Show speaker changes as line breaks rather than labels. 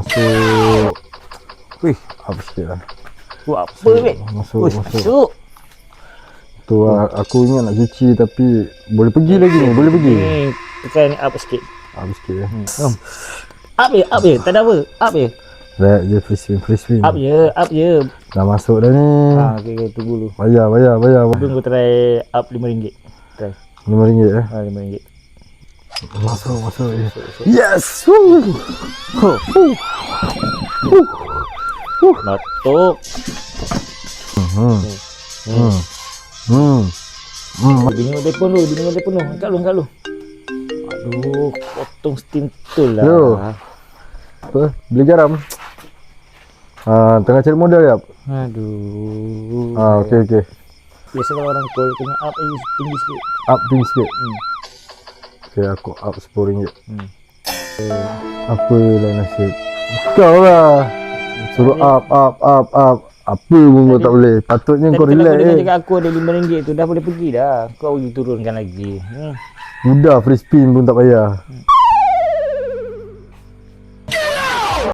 Masuk. Wih, up sikit lah.
Buat apa weh?
Masuk.
Masuk.
Tu aku ingat nak cuci tapi boleh pergi lagi ni, boleh pergi.
Ni tekan up sikit.
Up sikit ya.
Up je, tak ada apa. Up je.
Let je free spin.
Up je.
Dah masuk dah ni.
Okay, tunggu dulu.
Bayar.
Tunggu try up RM5. Try.
RM5 eh.
RM5.
Masuk. Yes. Woo.
Notok. Bingung telefon dulu. Angkat lu. Aduh, potong steam tu lah.
Yo. Apa? Beli garam. Tengah cari modal ya.
Aduh.
Okey.
Biasa kalau orang call kena up tinggi sikit.
Up tinggi sikit. Okey, aku up RM10. Apa lah nasib. Kau lah. Suruh up. Apa pun kau tak boleh. Patutnya kau relax
Tadi kalau aku ada RM5 tu dah boleh pergi dah. Kau turunkan lagi.
Mudah free spin pun tak payah.